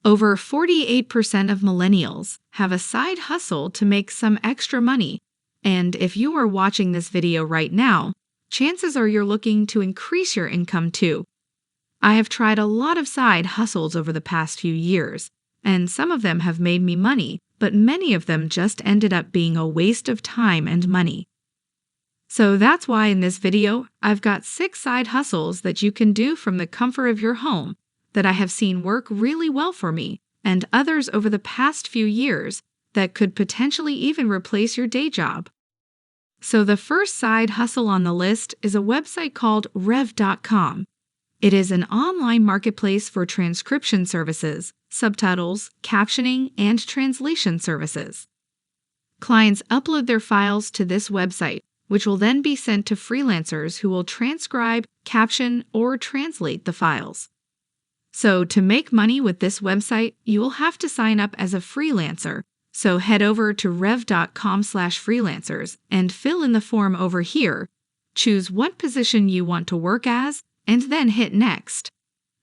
Over 48% of millennials have a side hustle to make some extra money. And if you are watching this video right now, chances are you're looking to increase your income too. I have tried a lot of side hustles over the past few years, and some of them have made me money, but many of them just ended up being a waste of time and money. So that's why in this video, I've got 6 side hustles that you can do from the comfort of your home that I have seen work really well for me, and others over the past few years that could potentially even replace your day job. So the first side hustle on the list is a website called Rev.com. It is an online marketplace for transcription services, subtitles, captioning, and translation services. Clients upload their files to this website, which will then be sent to freelancers who will transcribe, caption, or translate the files. So to make money with this website, you will have to sign up as a freelancer. So head over to rev.com/freelancers and fill in the form over here. Choose what position you want to work as, and then hit Next.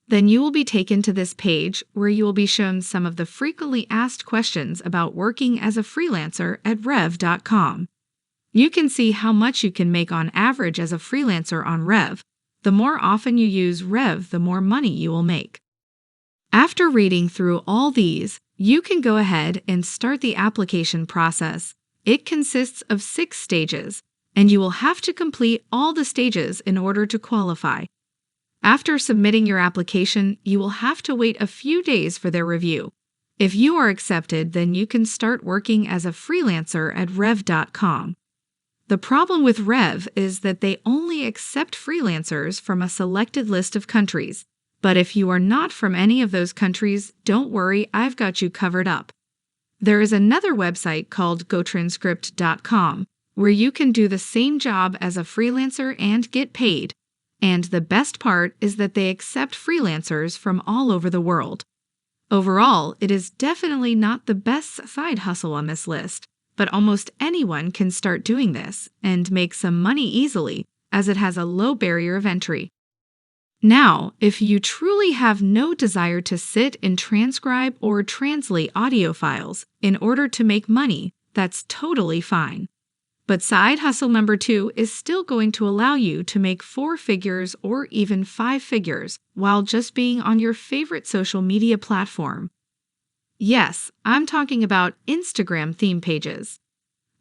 Then you will be taken to this page where you will be shown some of the frequently asked questions about working as a freelancer at rev.com. You can see how much you can make on average as a freelancer on Rev. The more often you use Rev, the more money you will make. After reading through all these, you can go ahead and start the application process. It consists of 6 stages, and you will have to complete all the stages in order to qualify. After submitting your application, you will have to wait a few days for their review. If you are accepted, then you can start working as a freelancer at Rev.com. The problem with Rev is that they only accept freelancers from a selected list of countries. But if you are not from any of those countries, don't worry, I've got you covered up. There is another website called GoTranscript.com where you can do the same job as a freelancer and get paid. And the best part is that they accept freelancers from all over the world. Overall, it is definitely not the best side hustle on this list, but almost anyone can start doing this and make some money easily, as it has a low barrier of entry. Now, if you truly have no desire to sit and transcribe or translate audio files in order to make money, that's totally fine. But side hustle number 2 is still going to allow you to make 4 figures or even 5 figures while just being on your favorite social media platform. Yes, I'm talking about Instagram theme pages.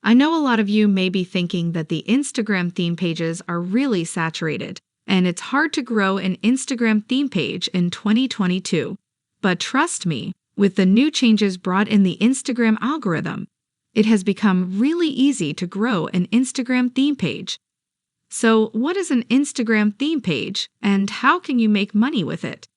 I know a lot of you may be thinking that the Instagram theme pages are really saturated, and it's hard to grow an Instagram theme page in 2022. But trust me, with the new changes brought in the Instagram algorithm, it has become really easy to grow an Instagram theme page. So what is an Instagram theme page, and how can you make money with it?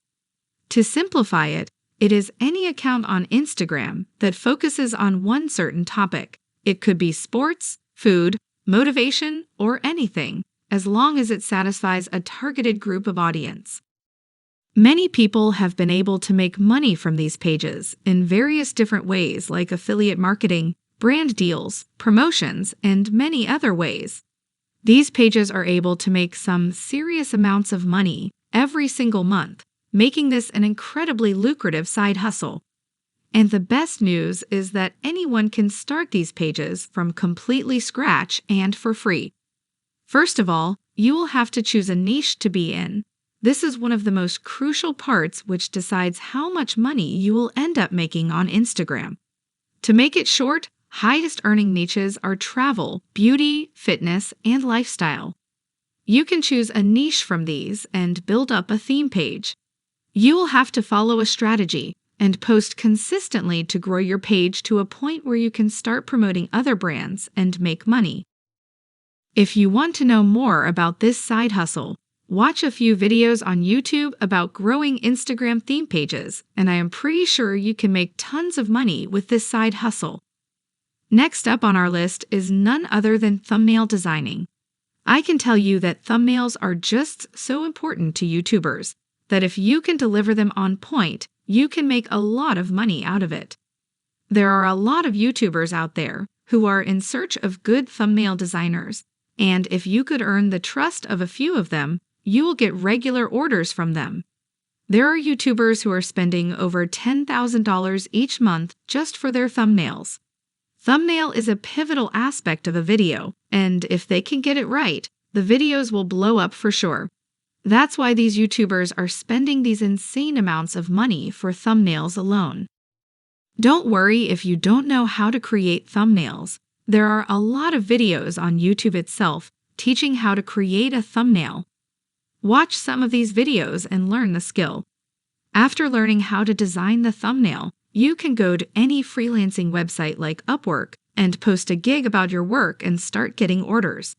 To simplify it, it is any account on Instagram that focuses on one certain topic. It could be sports, food, motivation, or anything, as long as it satisfies a targeted group of audience. Many people have been able to make money from these pages in various different ways like affiliate marketing, brand deals, promotions, and many other ways. These pages are able to make some serious amounts of money every single month, making this an incredibly lucrative side hustle. And the best news is that anyone can start these pages from completely scratch and for free. First of all, you will have to choose a niche to be in. This is one of the most crucial parts which decides how much money you will end up making on Instagram. To make it short, highest earning niches are travel, beauty, fitness, and lifestyle. You can choose a niche from these and build up a theme page. You will have to follow a strategy and post consistently to grow your page to a point where you can start promoting other brands and make money. If you want to know more about this side hustle, watch a few videos on YouTube about growing Instagram theme pages, and I am pretty sure you can make tons of money with this side hustle. Next up on our list is none other than thumbnail designing. I can tell you that thumbnails are just so important to YouTubers that if you can deliver them on point, you can make a lot of money out of it. There are a lot of YouTubers out there who are in search of good thumbnail designers, and if you could earn the trust of a few of them, you will get regular orders from them. There are YouTubers who are spending over $10,000 each month just for their thumbnails. Thumbnail is a pivotal aspect of a video, and if they can get it right, the videos will blow up for sure. That's why these YouTubers are spending these insane amounts of money for thumbnails alone. Don't worry if you don't know how to create thumbnails. There are a lot of videos on YouTube itself teaching how to create a thumbnail. Watch some of these videos and learn the skill. After learning how to design the thumbnail, you can go to any freelancing website like Upwork and post a gig about your work and start getting orders.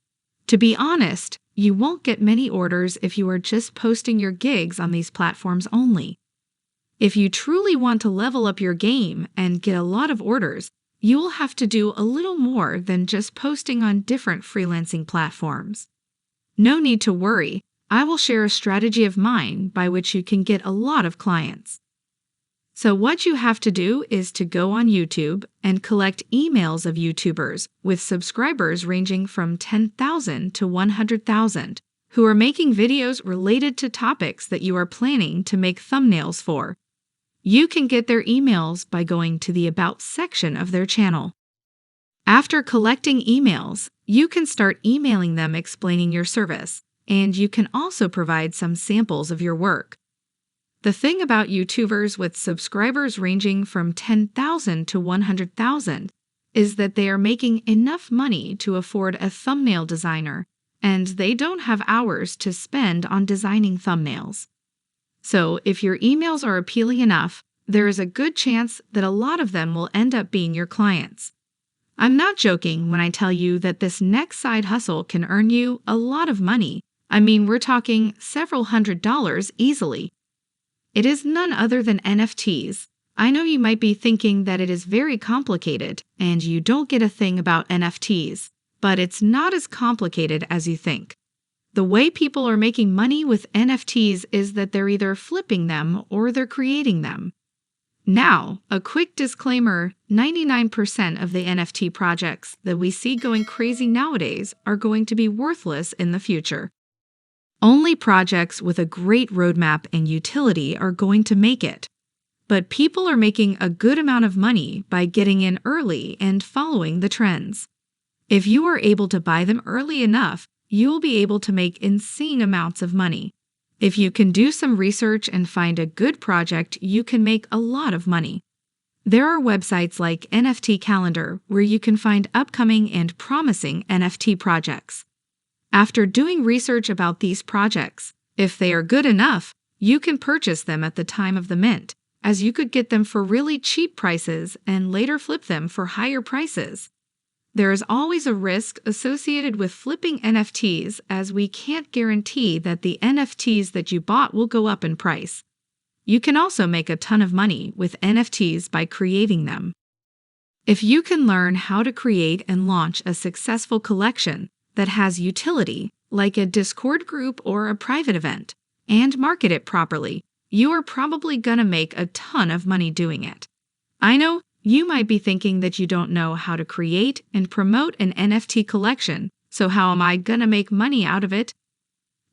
To be honest, you won't get many orders if you are just posting your gigs on these platforms only. If you truly want to level up your game and get a lot of orders, you will have to do a little more than just posting on different freelancing platforms. No need to worry, I will share a strategy of mine by which you can get a lot of clients. So what you have to do is to go on YouTube and collect emails of YouTubers with subscribers ranging from 10,000 to 100,000 who are making videos related to topics that you are planning to make thumbnails for. You can get their emails by going to the About section of their channel. After collecting emails, you can start emailing them explaining your service, and you can also provide some samples of your work. The thing about YouTubers with subscribers ranging from 10,000 to 100,000 is that they are making enough money to afford a thumbnail designer, and they don't have hours to spend on designing thumbnails. So if your emails are appealing enough, there is a good chance that a lot of them will end up being your clients. I'm not joking when I tell you that this next side hustle can earn you a lot of money. I mean, we're talking several $100s easily. It is none other than NFTs. I know you might be thinking that it is very complicated and you don't get a thing about NFTs, but it's not as complicated as you think. The way people are making money with NFTs is that they're either flipping them or they're creating them. Now, a quick disclaimer, 99% of the NFT projects that we see going crazy nowadays are going to be worthless in the future. Only projects with a great roadmap and utility are going to make it. But people are making a good amount of money by getting in early and following the trends. If you are able to buy them early enough, you will be able to make insane amounts of money. If you can do some research and find a good project, you can make a lot of money. There are websites like NFT Calendar where you can find upcoming and promising NFT projects. After doing research about these projects, if they are good enough, you can purchase them at the time of the mint, as you could get them for really cheap prices and later flip them for higher prices. There is always a risk associated with flipping NFTs, as we can't guarantee that the NFTs that you bought will go up in price. You can also make a ton of money with NFTs by creating them. If you can learn how to create and launch a successful collection that has utility, like a Discord group or a private event, and market it properly, you are probably gonna make a ton of money doing it. I know you might be thinking that you don't know how to create and promote an NFT collection, so how am I gonna make money out of it?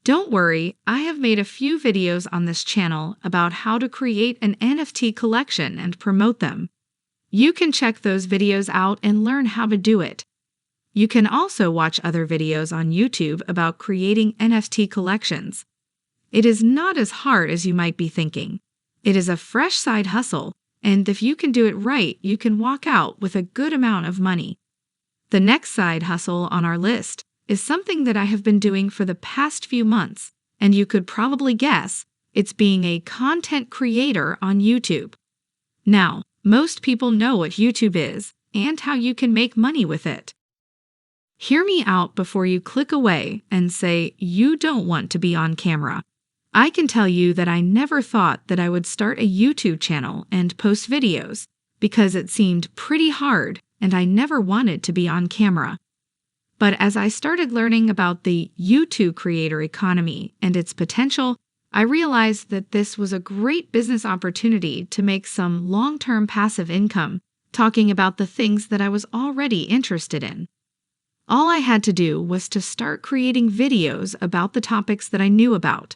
Don't worry, I have made a few videos on this channel about how to create an NFT collection and promote them. You can check those videos out and learn how to do it. You can also watch other videos on YouTube about creating NFT collections. It is not as hard as you might be thinking. It is a fresh side hustle, and if you can do it right, you can walk out with a good amount of money. The next side hustle on our list is something that I have been doing for the past few months, and you could probably guess it's being a content creator on YouTube. Now, most people know what YouTube is and how you can make money with it. Hear me out before you click away and say you don't want to be on camera. I can tell you that I never thought that I would start a YouTube channel and post videos because it seemed pretty hard and I never wanted to be on camera. But as I started learning about the YouTube creator economy and its potential, I realized that this was a great business opportunity to make some long-term passive income, talking about the things that I was already interested in. All I had to do was to start creating videos about the topics that I knew about.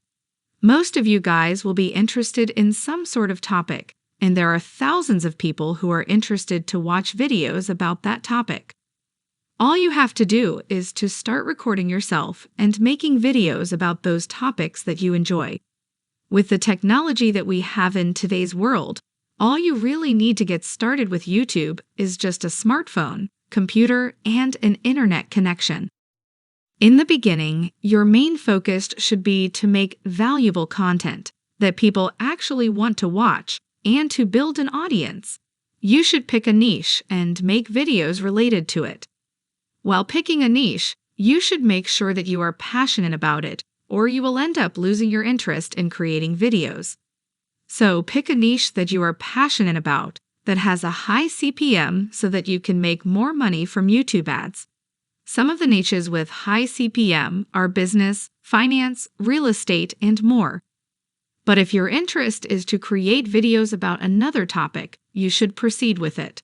Most of you guys will be interested in some sort of topic, and there are thousands of people who are interested to watch videos about that topic. All you have to do is to start recording yourself and making videos about those topics that you enjoy. With the technology that we have in today's world, all you really need to get started with YouTube is just a smartphone, computer, and an internet connection. In the beginning, your main focus should be to make valuable content that people actually want to watch and to build an audience. You should pick a niche and make videos related to it. While picking a niche, you should make sure that you are passionate about it, or you will end up losing your interest in creating videos. So pick a niche that you are passionate about that has a high CPM so that you can make more money from YouTube ads. Some of the niches with high CPM are business, finance, real estate, and more. But if your interest is to create videos about another topic, you should proceed with it.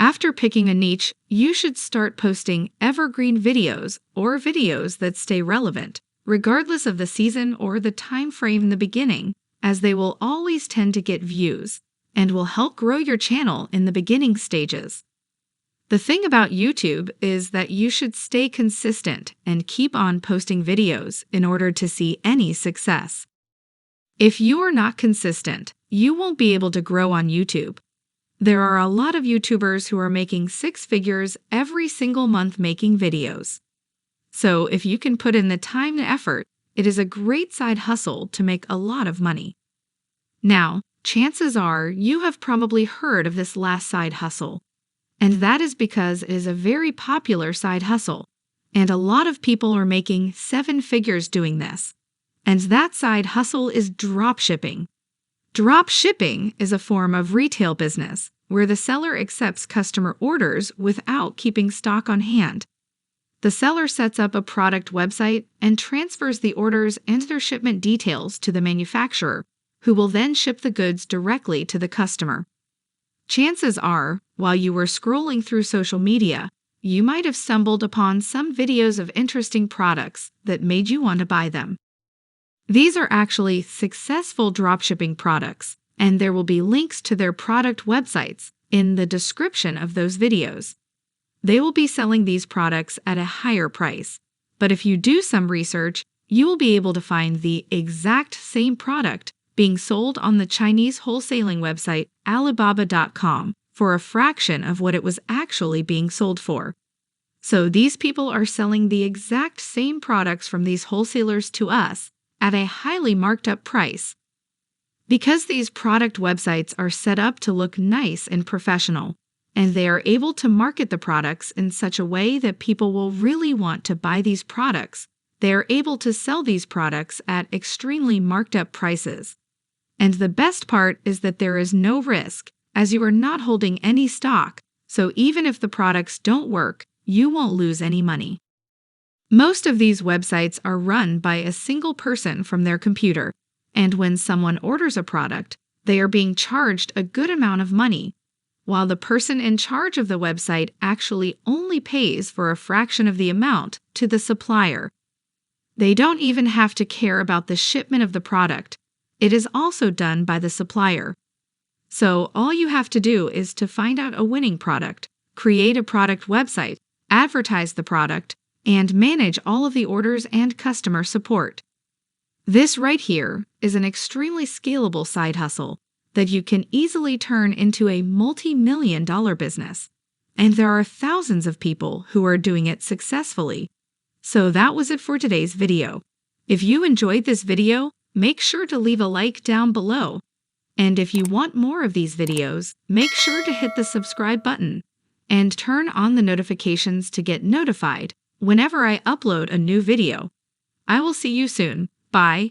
After picking a niche, you should start posting evergreen videos or videos that stay relevant, regardless of the season or the time frame in the beginning, as they will always tend to get views and will help grow your channel in the beginning stages. The thing about YouTube is that you should stay consistent and keep on posting videos in order to see any success. If you are not consistent, you won't be able to grow on YouTube. There are a lot of YouTubers who are making 6 figures every single month making videos. So if you can put in the time and effort, it is a great side hustle to make a lot of money. Now, chances are you have probably heard of this last side hustle, and that is because it is a very popular side hustle, and a lot of people are making 7 figures doing this. And that side hustle is dropshipping. Dropshipping is a form of retail business where the seller accepts customer orders without keeping stock on hand. The seller sets up a product website and transfers the orders and their shipment details to the manufacturer, who will then ship the goods directly to the customer. Chances are, while you were scrolling through social media, you might have stumbled upon some videos of interesting products that made you want to buy them. These are actually successful dropshipping products, and there will be links to their product websites in the description of those videos. They will be selling these products at a higher price, but if you do some research, you will be able to find the exact same product being sold on the Chinese wholesaling website Alibaba.com for a fraction of what it was actually being sold for. So these people are selling the exact same products from these wholesalers to us at a highly marked up price. Because these product websites are set up to look nice and professional, and they are able to market the products in such a way that people will really want to buy these products, they are able to sell these products at extremely marked up prices. And the best part is that there is no risk, as you are not holding any stock, so even if the products don't work, you won't lose any money. Most of these websites are run by a single person from their computer, and when someone orders a product, they are being charged a good amount of money, while the person in charge of the website actually only pays for a fraction of the amount to the supplier. They don't even have to care about the shipment of the product. It is also done by the supplier. So all you have to do is to find out a winning product, create a product website, advertise the product, and manage all of the orders and customer support. This right here is an extremely scalable side hustle that you can easily turn into a multi-million-dollar business. And there are thousands of people who are doing it successfully. So that was it for today's video. If you enjoyed this video, make sure to leave a like down below. And if you want more of these videos, make sure to hit the subscribe button and turn on the notifications to get notified whenever I upload a new video. I will see you soon. Bye.